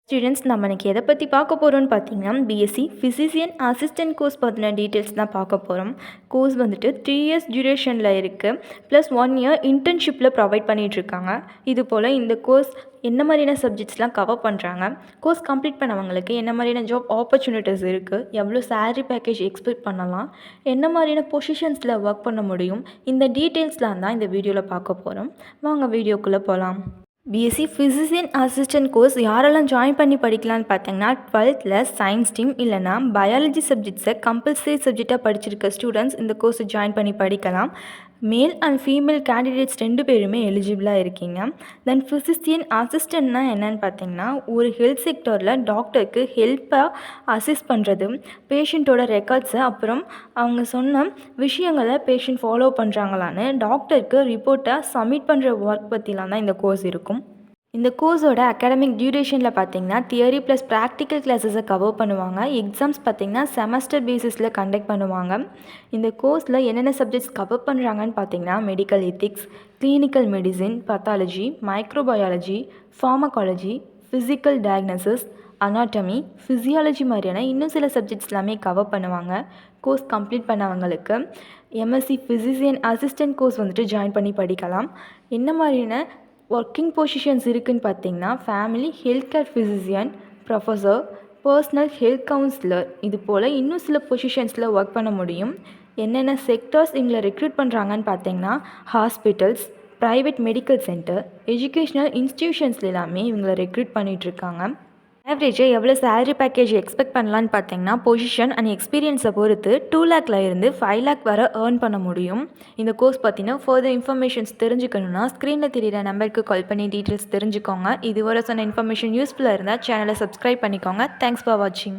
Students நம்ம இன்றைக்கி எதை பற்றி பார்க்க போகிறோம்னு பார்த்தீங்கன்னா பிஎஸ்சி ஃபிசிஷியன் அசிஸ்டன்ட் கோர்ஸ் பற்றின டீட்டெயில்ஸ் தான் பார்க்க போகிறோம். கோர்ஸ் வந்துட்டு 3 இயர்ஸ் டியூரேஷனில் இருக்குது, ப்ளஸ் 1 இயர் இன்டர்ன்ஷிப்பில் ப்ரொவைட் பண்ணிகிட்ருக்காங்க. இது போல் இந்த கோர்ஸ் என்ன மாதிரியான சப்ஜெக்ட்ஸ்லாம் கவர் பண்ணுறாங்க, கோர்ஸ் கம்ப்ளீட் பண்ணவங்களுக்கு என்ன மாதிரியான ஜாப் ஆப்பர்ச்சுனிட்டிஸ் இருக்குது, எவ்வளோ சேலரி பேக்கேஜ் எக்ஸ்பெக்ட் பண்ணலாம், என்ன மாதிரியான பொசிஷன்ஸில் ஒர்க் பண்ண முடியும், இந்த டீட்டெயில்ஸ்லாம் தான் இந்த வீடியோவில் பார்க்க போகிறோம். வாங்க வீடியோக்குள்ளே போகலாம். பிஎஸ்சி ஃபிசிஷியன் அசிஸ்டன்ட் கோர்ஸ் யாரெல்லாம் ஜாயின் பண்ணி படிக்கலான்னு பார்த்தீங்கன்னா 12th சயின்ஸ் ஸ்ட்ரீம் இல்லைனா பயாலஜி சப்ஜெக்ட்ஸை கம்பல்சரி சப்ஜெக்டாக படிச்சிருக்க ஸ்டூடெண்ட்ஸ் இந்த கோர்ஸை ஜாயின் பண்ணி படிக்கலாம். மேல் அண்ட் ஃபீமேல் கேண்டிடேட்ஸ் 2 பேருமே எலிஜிபிளாக இருக்கீங்க. தென் ஃபிசிஷியன் அசிஸ்டன்ட்னா என்னென்னு பார்த்தீங்கன்னா ஒரு ஹெல்த் செக்டரில் டாக்டருக்கு ஹெல்ப்பாக அசிஸ்ட் பண்ணுறது, பேஷண்ட்டோட ரெக்கார்ட்ஸை அப்புறம் அவங்க சொன்ன விஷயங்களை பேஷண்ட் ஃபாலோ பண்ணுறாங்களான்னு டாக்டருக்கு ரிப்போர்ட்டை சப்மிட் பண்ணுற ஒர்க் பற்றிலாம் தான் இந்த கோர்ஸ் இருக்கும். இந்த கோர்ஸோட அகாடமிக் டியூரேஷனில் பார்த்தீங்கன்னா தியரி ப்ளஸ் ப்ராக்டிக்கல் கிளாஸஸை கவர் பண்ணுவாங்க. எக்ஸாம்ஸ் பார்த்திங்கன்னா செமஸ்டர் பேசிஸில் கண்டக்ட் பண்ணுவாங்க. இந்த கோர்ஸில் என்னென்ன சப்ஜெக்ட்ஸ் கவர் பண்ணுறாங்கன்னு பார்த்தீங்கன்னா medical ethics, clinical medicine, pathology, microbiology, pharmacology, physical diagnosis, anatomy, physiology மாதிரியான இன்னும் சில சப்ஜெக்ட்ஸ் எல்லாமே கவர் பண்ணுவாங்க. கோர்ஸ் கம்ப்ளீட் பண்ணவங்களுக்கு எம்எஸ்சி ஃபிசிஷியன் அசிஸ்டன்ட் கோர்ஸ் வந்துட்டு ஜாயின் பண்ணி படிக்கலாம். என்ன மாதிரியான ஒர்க்கிங் பொசிஷன்ஸ் இருக்குதுன்னு பார்த்தீங்கன்னா family health care physician, professor, personal health councillor, இது போல் இன்னும் சில பொசிஷன்ஸில் ஒர்க் பண்ண முடியும். என்னென்ன செக்டர்ஸ் இவங்களை ரெக்ரூட் பண்ணுறாங்கன்னு பார்த்தீங்கன்னா hospitals, private medical centre, educational இன்ஸ்டிடியூஷன்ஸ்ல எல்லாமே இவங்களை ரெக்ரூட் பண்ணிகிட்ருக்காங்க. ஆவரேஜாக எவ்வளோ சேலரி பேக்கேஜ் எக்ஸ்பெக்ட் பண்ணலான்னு பார்த்தீங்கன்னா பொசிஷன் அண்ட் எக்ஸ்பீரியன்ஸை பொறுத்து 2 lakh இருந்து 5 lakh வரை ஏர்ன் பண்ண முடியும். இந்த கோர்ஸ் பார்த்தீங்கன்னா ஃபர்தர் இன்ஃபர்மேஷன்ஸ் தெரிஞ்சுக்கணுன்னா ஸ்க்ரீனில் தெரியிற நம்பருக்கு கால் பண்ணி டீட்டெயில்ஸ் தெரிஞ்சுக்கோங்க. இதுவரை சொன்ன இன்ஃபர்மேஷன் யூஸ்ஃபுல்லாக இருந்தால் சேனலை சப்ஸ்கிரைப் பண்ணிக்கோங்க. தேங்க்ஸ் ஃபார் வாட்சிங்.